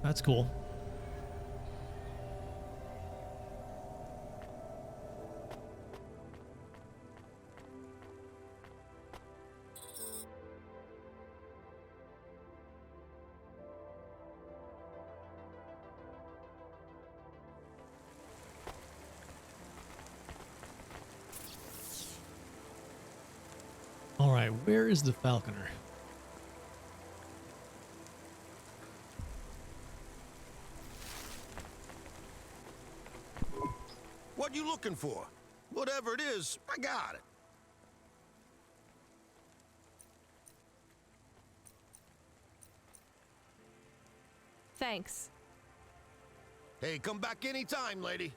That's cool. All right, where is the falconer? What you looking for? Whatever it is, I got it. Thanks. Hey, come back anytime, lady.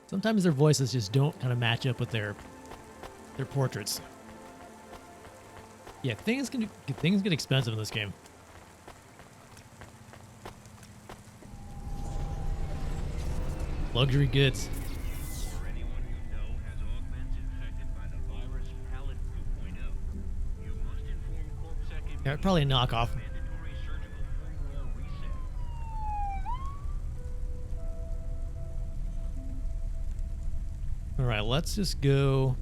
Sometimes their voices just don't kind of match up with their portraits. Yeah, things get expensive in this game. Luxury goods. For anyone you know has augments infected by the virus Pallet 2.0, you must inform CorpSec Yeah, probably a knockoff. mandatory surgical firmware reset. All right, let's just go.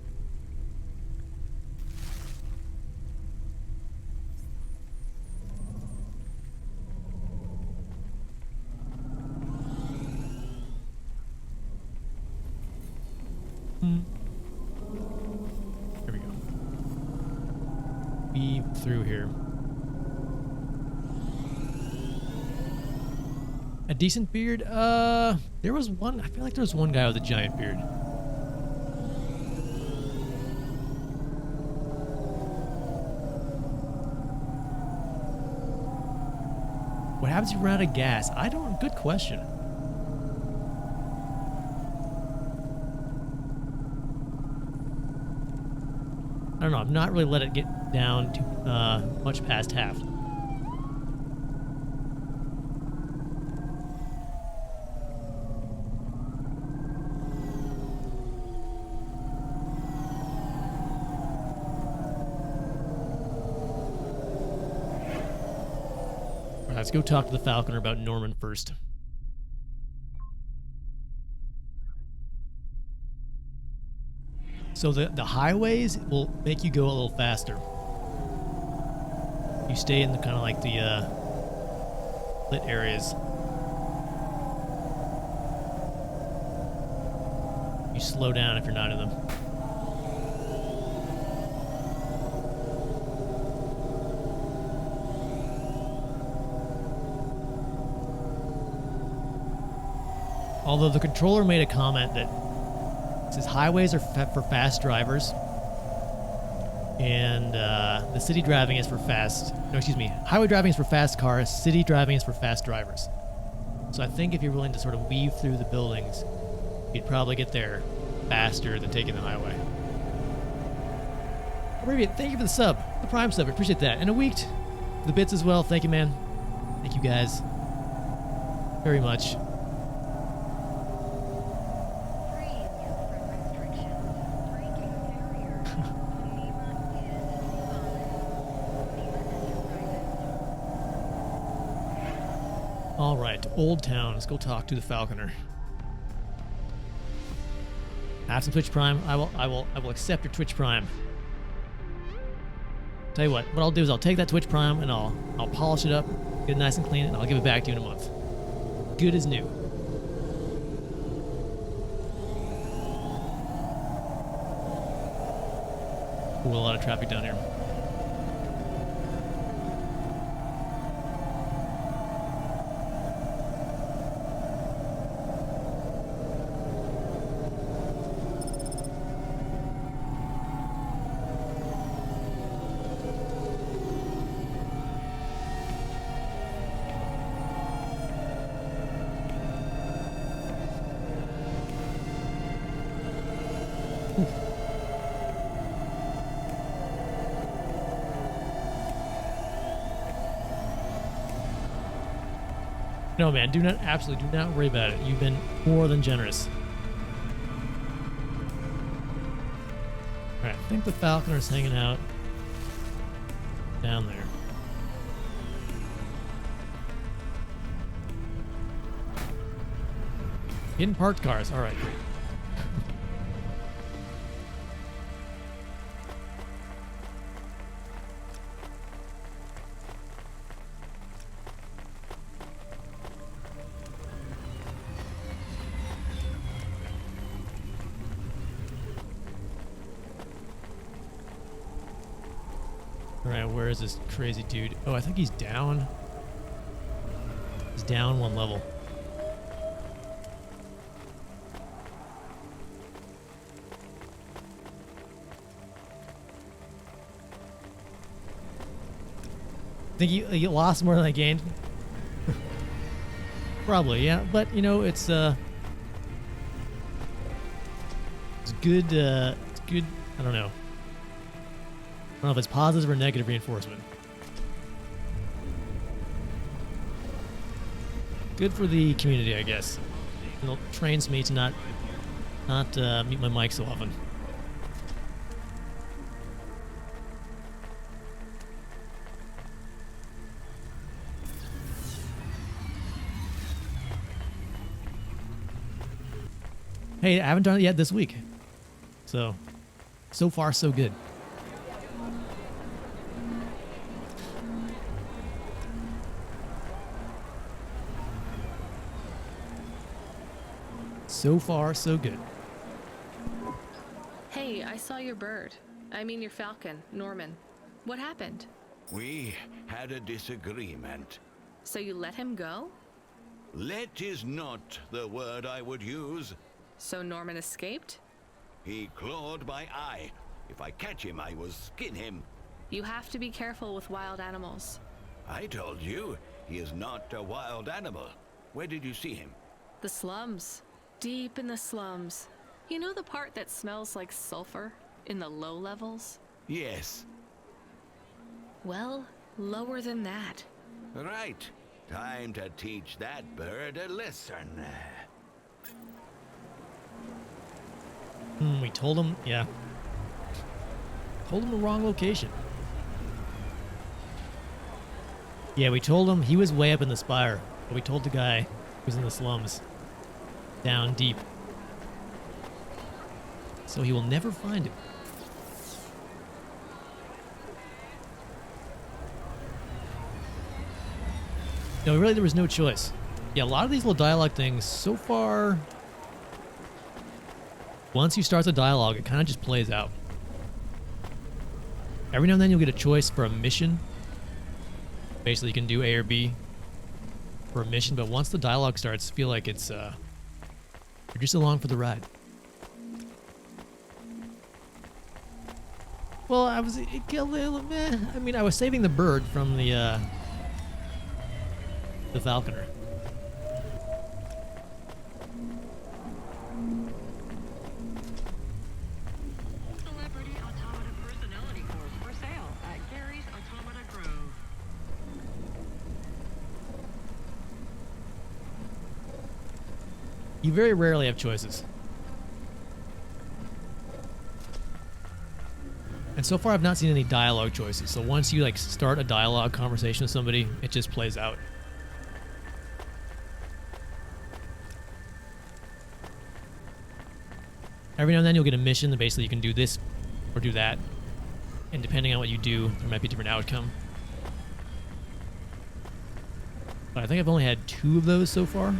There we go. Weave through here. A decent beard? There was one. I feel like there was one guy with a giant beard. What happens if you run out of gas? I don't. Good question. I don't know. I've not really let it get down to much past half. All right, let's go talk to the Falconer about Norman first. So the highways will make you go a little faster. You stay in the kind of like the lit areas. You slow down if you're not in them. Although the controller made a comment that says highways are for fast drivers, and the city driving is for fast. No, excuse me. Highway driving is for fast cars. City driving is for fast drivers. So I think if you're willing to sort of weave through the buildings, you'd probably get there faster than taking the highway. Thank you for the sub, the Prime sub. I appreciate that. And a week for the bits as well. Thank you, man. Thank you guys very much. All right, Old Town. Let's go talk to the Falconer. Have some Twitch Prime. I will accept your Twitch Prime. Tell you what I'll do is I'll take that Twitch Prime and I'll polish it up, get it nice and clean, and I'll give it back to you in a month. Good as new. Ooh, a lot of traffic down here. No, man, absolutely do not worry about it. You've been more than generous. Alright, I think the Falconer's hanging out down there. Hidden parked cars. All right, great. All right, where is this crazy dude? Oh, I think he's down. He's down one level. I think you lost more than I gained. Probably, yeah. But you know, it's good. It's good. I don't know. I don't know if it's positive or negative reinforcement. Good for the community, I guess. It trains me to not mute my mic so often. Hey, I haven't done it yet this week. So far, so good. So far, so good. Hey, I saw your bird. I mean your falcon, Norman. What happened? We had a disagreement. So you let him go? Let is not the word I would use. So Norman escaped? He clawed my eye. If I catch him, I will skin him. You have to be careful with wild animals. I told you, he is not a wild animal. Where did you see him? The slums. Deep in the slums. You know the part that smells like sulfur? In the low levels? Yes. Well, lower than that. Right. Time to teach that bird a lesson. We told him, yeah. Told him the wrong location. Yeah, we told him he was way up in the spire, but we told the guy who was in the slums, down deep. So he will never find him. No, really, there was no choice. Yeah, a lot of these little dialogue things, so far, once you start the dialogue, it kind of just plays out. Every now and then you'll get a choice for a mission. Basically, you can do A or B for a mission, but once the dialogue starts, I feel like it's, you're just along for the ride. Well, I mean, I was saving the bird from the falconer. Celebrity Automata Personality Course for sale at Gary's Automata Grove. You very rarely have choices. And so far I've not seen any dialogue choices. So once you like start a dialogue conversation with somebody, it just plays out. Every now and then you'll get a mission that basically you can do this or do that. And depending on what you do, there might be a different outcome. But I think I've only had 2 of those so far.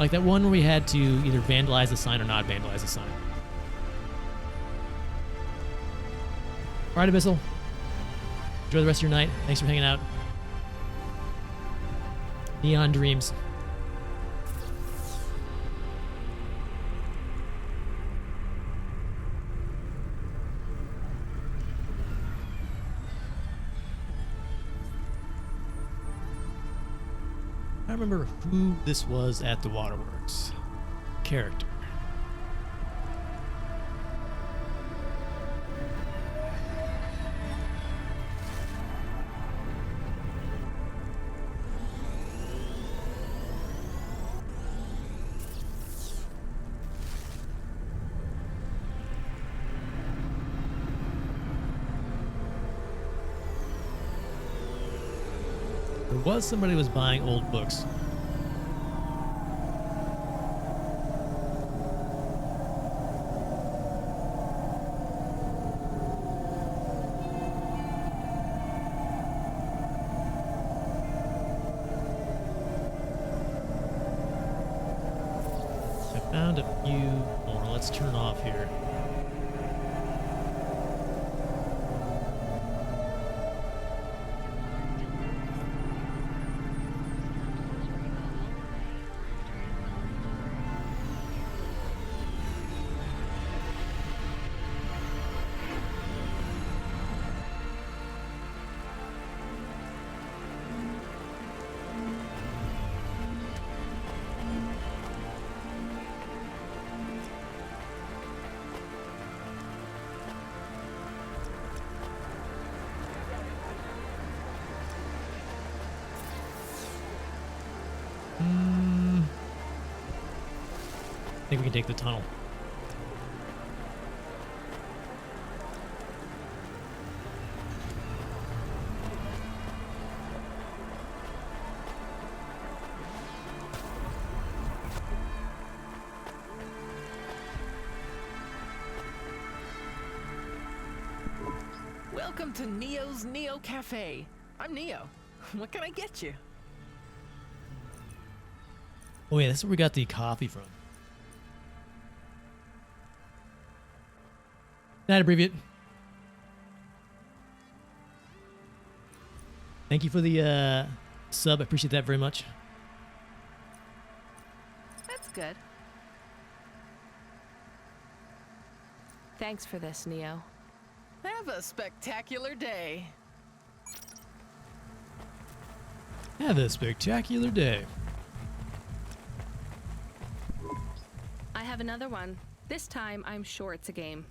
Like that one where we had to either vandalize the sign or not vandalize the sign. Alright, Abyssal. Enjoy the rest of your night. Thanks for hanging out. Neon Dreams. I don't remember who this was at the waterworks. Character. There was somebody who was buying old books. Found a few more. Let's turn off here. I think we can take the tunnel. Welcome to Neo's Neo Cafe. I'm Neo. What can I get you? Oh yeah, this is where we got the coffee from. Night, abbreviate. Thank you for the sub. I appreciate that very much. That's good. Thanks for this, Neo. Have a spectacular day. Have a spectacular day. I have another one. This time, I'm sure it's a game.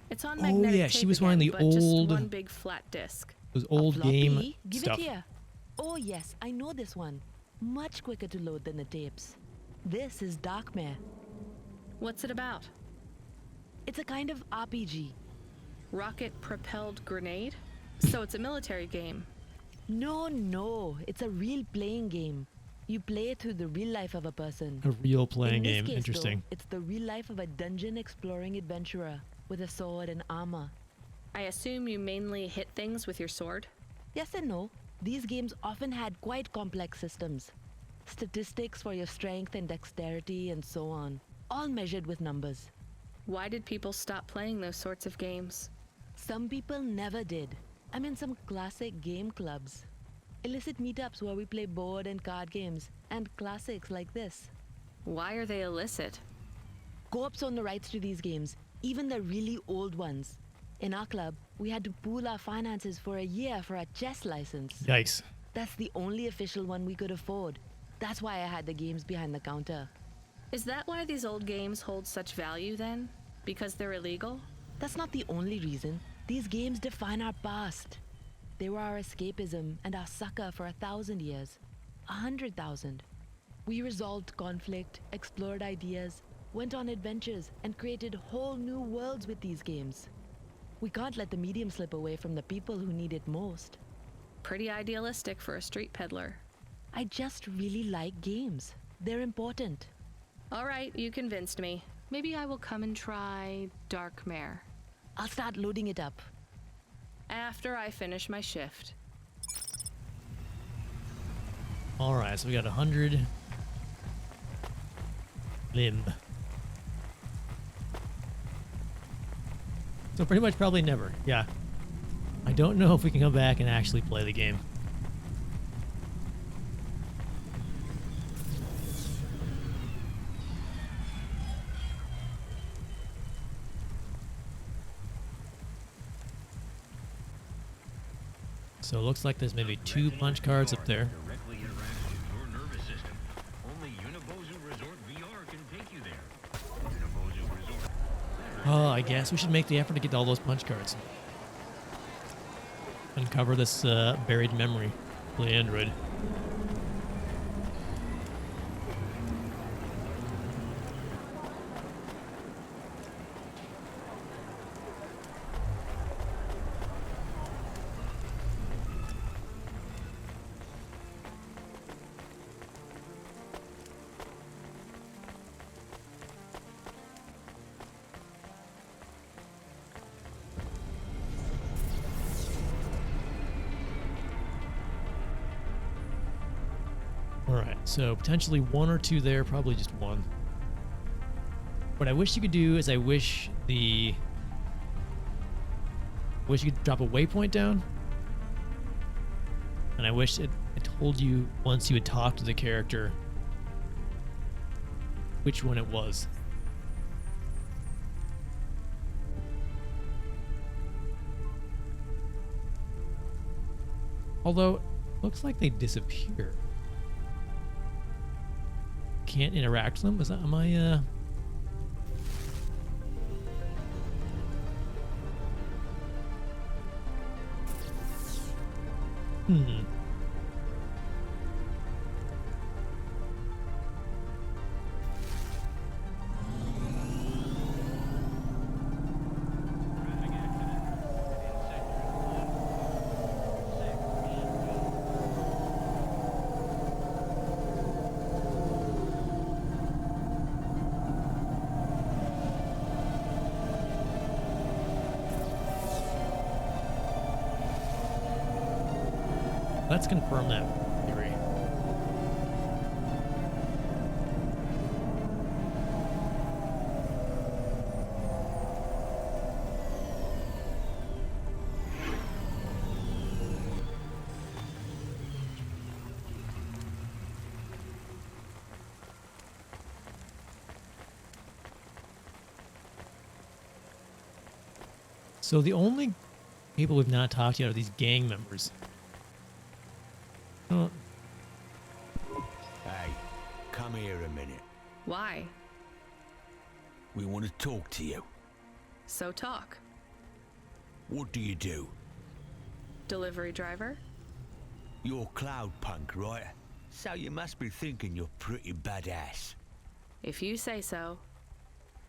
It's on Oh, magnetic yeah, tape she was again, wanting the but just old- one big flat disc. Those old game Floppy? Give stuff. it here. Oh yes, I know this one. Much quicker to load than the tapes. This is Darkmare. What's it about? It's a kind of RPG. Rocket-propelled grenade? So it's a military game. No, it's a real playing game. You play through the real life of a person. A real playing In this game. case, Interesting. though, it's the real life of a dungeon exploring adventurer with a sword and armor. I assume you mainly hit things with your sword? Yes and no. These games often had quite complex systems. Statistics for your strength and dexterity and so on. All measured with numbers. Why did people stop playing those sorts of games? Some people never did. I'm in some classic game clubs. Illicit meetups where we play board and card games, and classics like this. Why are they illicit? Co-ops own the rights to these games, even the really old ones. In our club, we had to pool our finances for a year for a chess license. Yikes. That's the only official one we could afford. That's why I had the games behind the counter. Is that why these old games hold such value then? Because they're illegal? That's not the only reason. These games define our past. They were our escapism and our succor for 1,000 years. 100,000. We resolved conflict, explored ideas, went on adventures, and created whole new worlds with these games. We can't let the medium slip away from the people who need it most. Pretty idealistic for a street peddler. I just really like games. They're important. All right, you convinced me. Maybe I will come and try Darkmare. I'll start loading it up. After I finish my shift. Alright, so we got 100 limb. So pretty much probably never. Yeah. I don't know if we can come back and actually play the game. So it looks like there's maybe 2 punch cards up there. Directly interacts with your nervous system. Only Unibozu Resort VR can take you there. Unibozu Resort. Oh, I guess we should make the effort to get all those punch cards. Uncover this buried memory for the android. Alright, so potentially 1 or 2 there, probably just 1. What I wish you could do is I wish you could drop a waypoint down. And I wish it told you once you had talked to the character which one it was. Although, looks like they disappear. Can't interact with them? Am I, Let's confirm that theory. So the only people we've not talked to yet are these gang members. Hey, come here a minute. Why? We want to talk to you. So talk. What do you do? Delivery driver? You're Cloudpunk, right? So you must be thinking you're pretty badass. If you say so.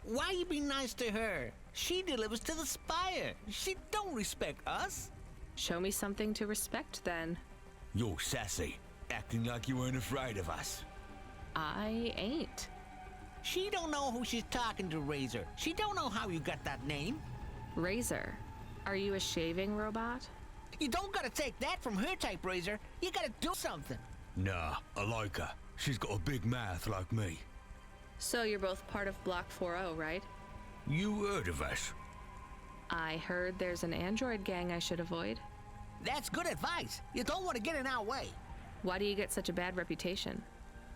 Why you be nice to her? She delivers to the Spire. She don't respect us. Show me something to respect then. You're sassy, acting like you weren't afraid of us. I ain't. She don't know who she's talking to, Razor. She don't know how you got that name. Razor, are you a shaving robot? You don't gotta take that from her type, Razor. You gotta do something. Nah, I like her. She's got a big mouth like me. So you're both part of Block 40, right? You heard of us? I heard there's an android gang I should avoid. That's good advice. You don't want to get in our way. Why do you get such a bad reputation?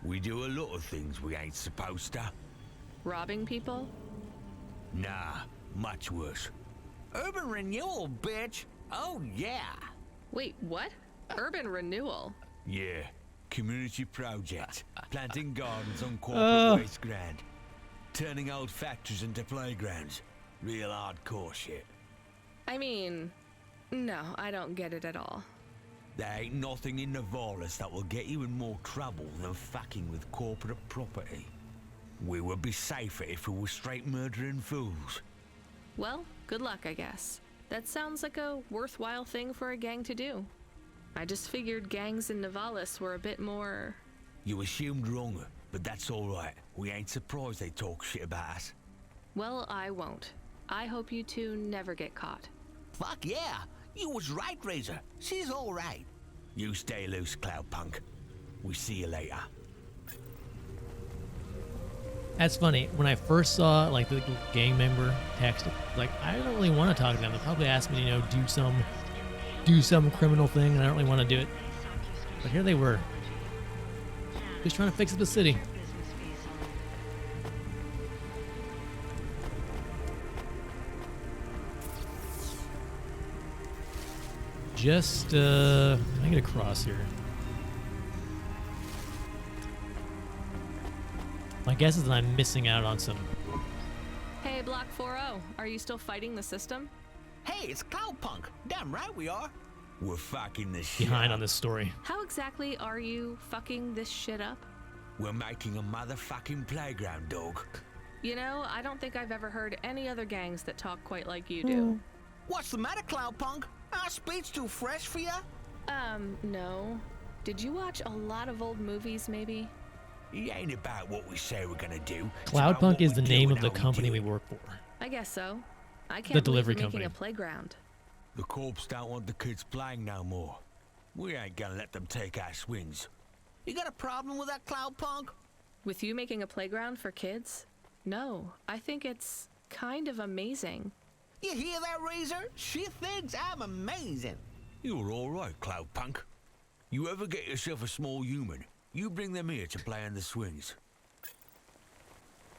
We do a lot of things we ain't supposed to. Robbing people? Nah, much worse. Urban renewal, bitch. Oh, yeah. Wait, what? Urban renewal? Yeah, community project. Planting gardens on corporate waste ground. Turning old factories into playgrounds. Real hardcore shit. I mean, no, I don't get it at all. There ain't nothing in Navalis that will get you in more trouble than fucking with corporate property. We would be safer if we were straight murdering fools. Well, good luck, I guess. That sounds like a worthwhile thing for a gang to do. I just figured gangs in Navalis were a bit more... You assumed wrong, but that's alright. We ain't surprised they talk shit about us. Well, I won't. I hope you two never get caught. Fuck yeah. You was right, Razor. She's all right. You stay loose, Cloudpunk. We see you later. That's funny. When I first saw like the gang member text, like I don't really want to talk to them. They'll probably ask me to, do some criminal thing, and I don't really want to do it. But here they were, just trying to fix up the city. Just, can I get across here? My guess is that I'm missing out on some. Hey, Block 40, are you still fighting the system? Hey, it's Cloudpunk. Damn right we are. We're fucking this shit Behind up. on this story. How exactly are you fucking this shit up? We're making a motherfucking playground, dog. You know, I don't think I've ever heard any other gangs that talk quite like you do. What's the matter, Cloudpunk? Our speech too fresh for ya? No. Did you watch a lot of old movies, maybe? It ain't about what we say we're gonna do. It's about Cloudpunk what is we the do name and of the how we company do we it. work for. I guess so. I can't The delivery believe you're making company. a playground. The corps don't want the kids playing no more. We ain't gonna let them take our swings. You got a problem with that, Cloudpunk? With you making a playground for kids? No, I think it's kind of amazing. You hear that, Razor? She thinks I'm amazing. You're all right, Cloudpunk. You ever get yourself a small human, you bring them here to play on the swings.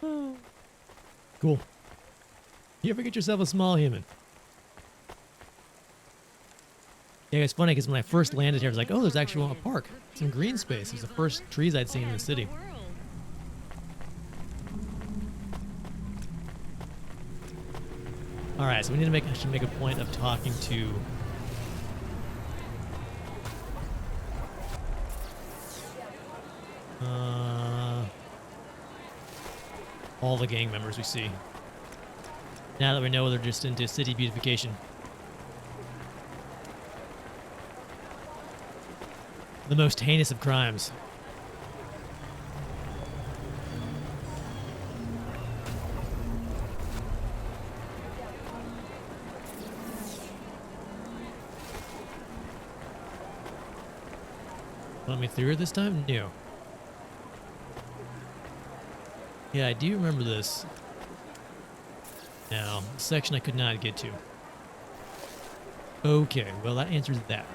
Cool. You ever get yourself a small human? Yeah, it's funny because when I first landed here, I was like, oh, there's actually a park. Some green space. It's the first trees I'd seen in the city. Alright, so we need to actually make a point of talking to all the gang members we see. Now that we know they're just into city beautification. The most heinous of crimes. Let me through it this time? No. Yeah, I do remember this. Now, section I could not get to. Okay, well that answers that.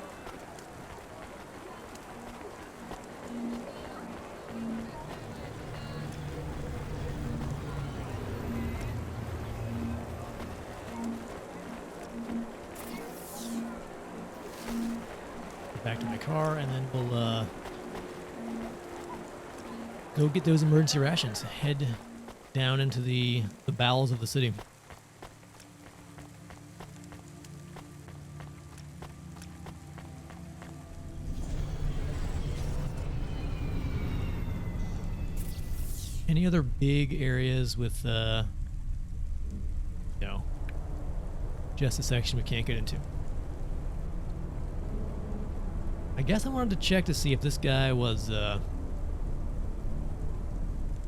Get back to my car and then we'll go get those emergency rations. Head down into the bowels of the city. Any other big areas with, no, just a section we can't get into. I guess I wanted to check to see if this guy was,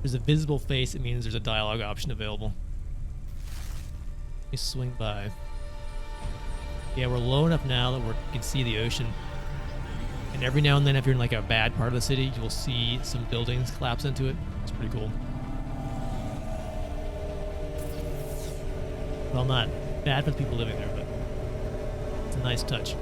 there's a visible face, it means there's a dialogue option available. Let me swing by. Yeah, we're low enough now that we can see the ocean. And every now and then, if you're in like a bad part of the city, you'll see some buildings collapse into it. It's pretty cool. Well, not bad for the people living there, but it's a nice touch.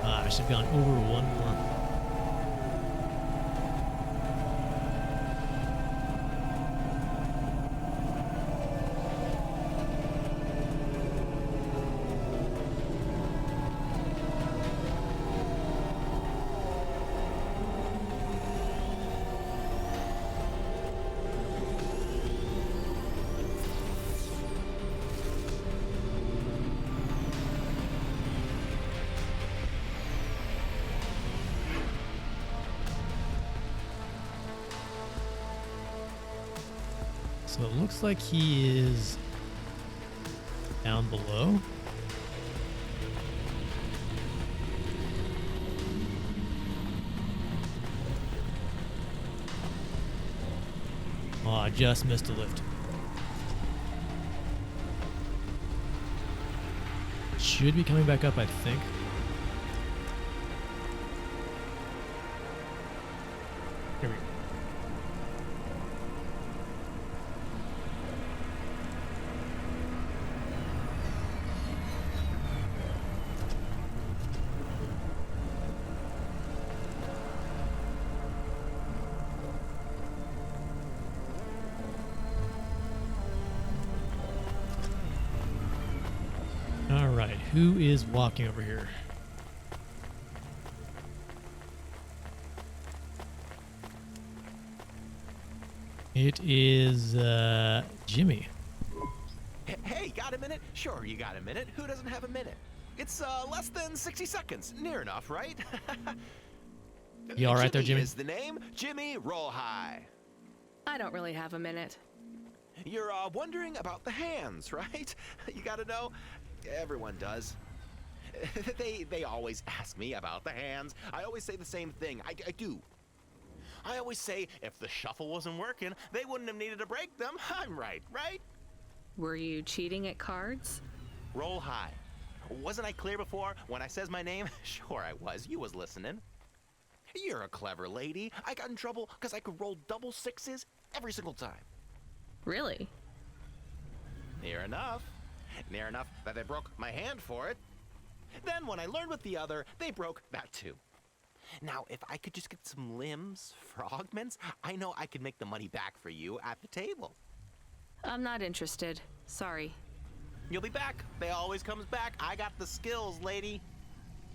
I should have gone over one more. So it looks like he is down below. Oh, I just missed a lift. Should be coming back up, I think. Here we go. Alright, who is walking over here? It is, Jimmy. Hey, got a minute? Sure, you got a minute. Who doesn't have a minute? It's, less than 60 seconds. Near enough, right? You alright there, Jimmy? Is the name. Jimmy, roll high. I don't really have a minute. You're, wondering about the hands, right? You gotta know. Everyone does. They always ask me about the hands. I always say the same thing. I do. I always say if the shuffle wasn't working, they wouldn't have needed to break them. I'm right, right? Were you cheating at cards? Roll high. Wasn't I clear before when I says my name? Sure I was. You was listening. You're a clever lady. I got in trouble because I could roll double sixes every single time. Really? Near enough. Near enough that they broke my hand for it. Then when I learned with the other, they broke that too. Now, if I could just get some limbs for augments, I know I could make the money back for you at the table. I'm not interested. Sorry. You'll be back. They always comes back. I got the skills, lady.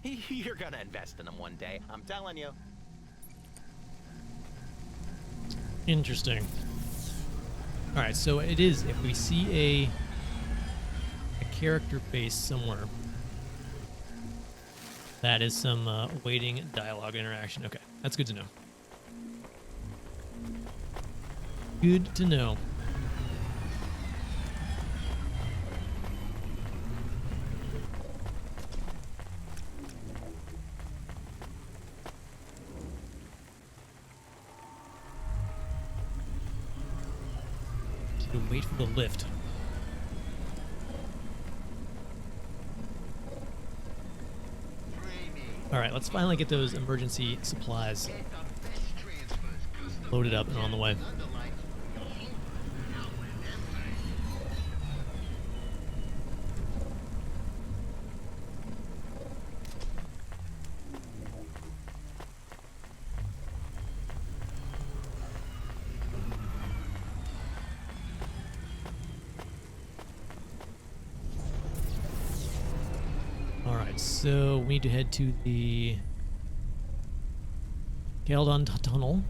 You're gonna invest in them one day. I'm telling you. Interesting. All right, so it is, if we see a character face somewhere, that is some waiting dialogue interaction. Okay, that's good to know. Good to know. So wait for the lift. All right, let's finally get those emergency supplies loaded up and on the way. All right, so we need to head to the Caldon Tunnel.